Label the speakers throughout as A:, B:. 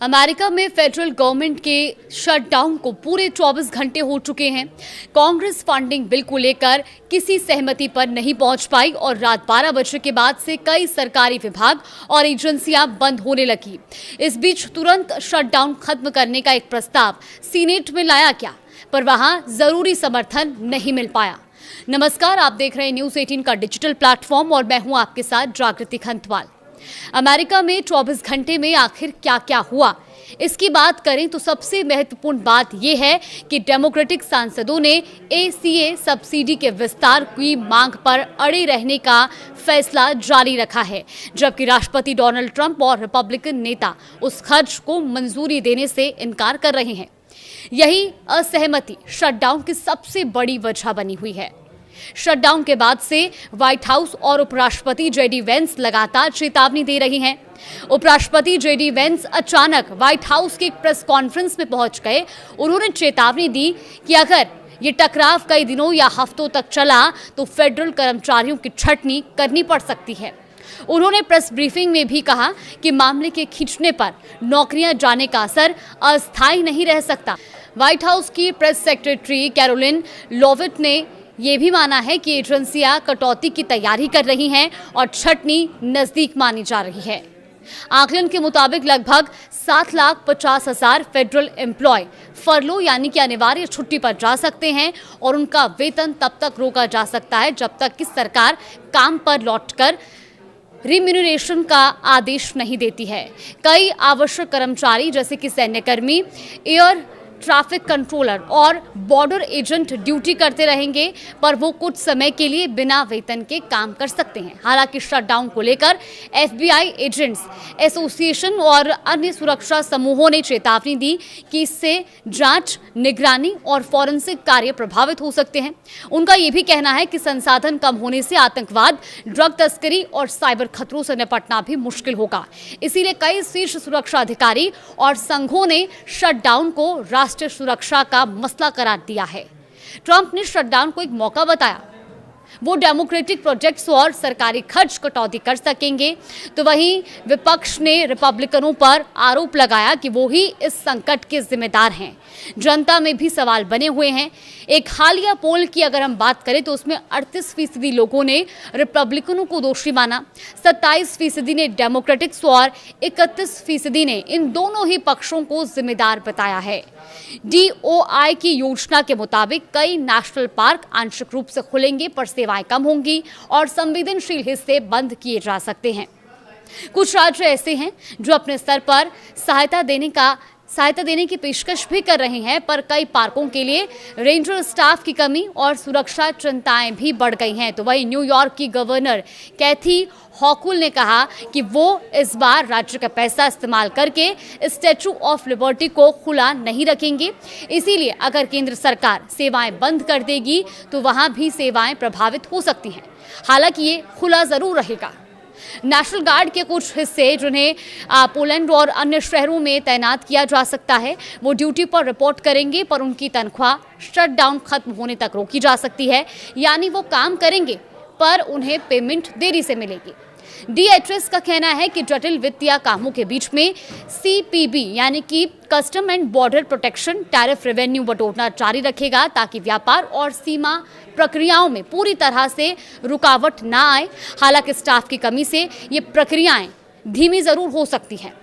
A: America में federal government के shutdown को पूरे 24 घंटे हो चुके हैं। कांग्रेस फंडिंग बिल को लेकर किसी सहमति पर नहीं पहुंच पाई और रात 12 बजे के बाद से कई सरकारी विभाग और एजेंसियां बंद होने लगी। इस बीच तुरंत शटडाउन खत्म करने का एक प्रस्ताव सीनेट में लाया गया, पर वहां जरूरी समर्थन नहीं मिल पाया। नमस्कार, आप देख रहे हैं न्यूज़ 18 का डिजिटल प्लेटफॉर्म और मैं हूं आपके साथ जागृति खंतवाल। अमेरिका में 24 घंटे में आखिर क्या क्या हुआ, इसकी बात करें तो सबसे महत्वपूर्ण बात यह है कि डेमोक्रेटिक सांसदों ने ACA सब्सिडी के विस्तार की मांग पर अड़े रहने का फैसला जारी रखा है, जबकि राष्ट्रपति डोनाल्ड ट्रंप और रिपब्लिकन नेता उस खर्च को मंजूरी देने से इनकार कर रहे हैं। यही असहमति शटडाउन की सबसे बड़ी वजह बनी हुई है। शटडाउन के बाद से व्हाइट हाउस और उपराष्ट्रपति JD वेंस लगातार चेतावनी दे रही हैं। उपराष्ट्रपति JD वेंस अचानक व्हाइट हाउस की एक प्रेस कॉन्फ्रेंस में पहुंच गए। उन्होंने चेतावनी दी कि अगर ये टकराव कई दिनों या हफ्तों तक चला तो फेडरल कर्मचारियों की छटनी करनी पड़ सकती है। उन्होंने प्रेस ब्रीफिंग में भी कहा कि मामले के खींचने पर नौकरियां जाने का असर अस्थायी नहीं रह सकता। व्हाइट हाउस की प्रेस सेक्रेटरी कैरोलिन लेविट ने ये भी माना है कि एजेंसियां कटौती की तैयारी कर रही हैं और छटनी नजदीक मानी जा रही है। आकलन के मुताबिक लगभग 7,50,000 फेडरल एम्प्लॉय फरलो यानी कि अनिवार्य छुट्टी पर जा सकते हैं और उनका वेतन तब तक रोका जा सकता है जब तक कि सरकार काम पर लौटकर रिम्यूनरेशन का आदेश नहीं देती है। कई आवश्यक कर्मचारी जैसे कि सैन्यकर्मी, एयर ट्रैफिक कंट्रोलर और बॉर्डर एजेंट ड्यूटी करते रहेंगे, पर वो कुछ समय के लिए बिना वेतन के काम कर सकते हैं। हालांकि शटडाउन को लेकर FBI एजेंट्स एसोसिएशन और अन्य सुरक्षा समूहों ने चेतावनी दी कि इससे जांच, निगरानी और फॉरेंसिक कार्य प्रभावित हो सकते हैं। उनका ये भी कहना है कि संसाधन कम होने से आतंकवाद, ड्रग तस्करी और साइबर खतरों से निपटना भी मुश्किल होगा। इसीलिए कई शीर्ष सुरक्षा अधिकारी और संघों ने शटडाउन को राष्ट्रीय सुरक्षा का मसला करार दिया है। ट्रंप ने शटडाउन को एक मौका बताया। वो डेमोक्रेटिक प्रोजेक्ट्स और सरकारी खर्च कटौती कर सकेंगे, तो वहीं विपक्ष ने रिपब्लिकनों पर आरोप लगाया कि वो ही इस संकट के जिम्मेदार हैं। जनता में भी सवाल बने हुए हैं। एक हालिया पोल की अगर हम बात करें तो उसमें 38% लोगों ने रिपब्लिकनों को दोषी माना, 27% ने डेमोक्रेटिक्स और 31% ने इन दोनों ही पक्षों को जिम्मेदार बताया है। DOI की योजना के मुताबिक कई नेशनल पार्क आंशिक रूप से खुलेंगे, पर सेवाएं कम होंगी और संवेदनशील हिस्से बंद किए जा सकते हैं। कुछ राज्य ऐसे हैं जो अपने स्तर पर सहायता देने की पेशकश भी कर रहे हैं, पर कई पार्कों के लिए रेंजर स्टाफ की कमी और सुरक्षा चिंताएं भी बढ़ गई हैं। तो वहीं न्यूयॉर्क की गवर्नर कैथी हॉकुल ने कहा कि वो इस बार राज्य का पैसा इस्तेमाल करके स्टैचू ऑफ लिबर्टी को खुला नहीं रखेंगे। इसीलिए अगर केंद्र सरकार सेवाएं बंद कर देगी तो वहां भी सेवाएं प्रभावित हो सकती हैं। हालांकि ये खुला जरूर रहेगा। नेशनल गार्ड के कुछ हिस्से जिन्हें पोलैंड और अन्य शहरों में तैनात किया जा सकता है, वो ड्यूटी पर रिपोर्ट करेंगे, पर उनकी तनख्वाह शटडाउन खत्म होने तक रोकी जा सकती है। यानी वो काम करेंगे पर उन्हें पेमेंट देरी से मिलेगी। DHS का कहना है कि जटिल वित्तीय कामों के बीच में CPB यानी कि custom and border protection tariff revenue बटोरना जारी रखेगा, ताकि व्यापार और सीमा प्रक्रियाओं में पूरी तरह से रुकावट ना आए। हालांकि स्टाफ की कमी से ये प्रक्रियाएं धीमी जरूर हो सकती हैं।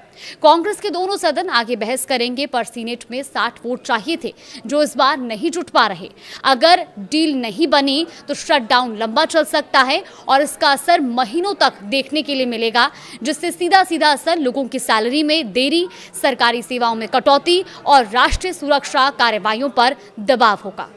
A: कांग्रेस के दोनों सदन आगे बहस करेंगे, पर सीनेट में 60 वोट चाहिए थे, जो इस बार नहीं जुट पा रहे। अगर डील नहीं बनी तो शटडाउन लंबा चल सकता है और इसका असर महीनों तक देखने के लिए मिलेगा, जिससे सीधा सीधा असर लोगों की सैलरी में देरी, सरकारी सेवाओं में कटौती और राष्ट्रीय सुरक्षा कार्रवाइयों पर दबाव होगा।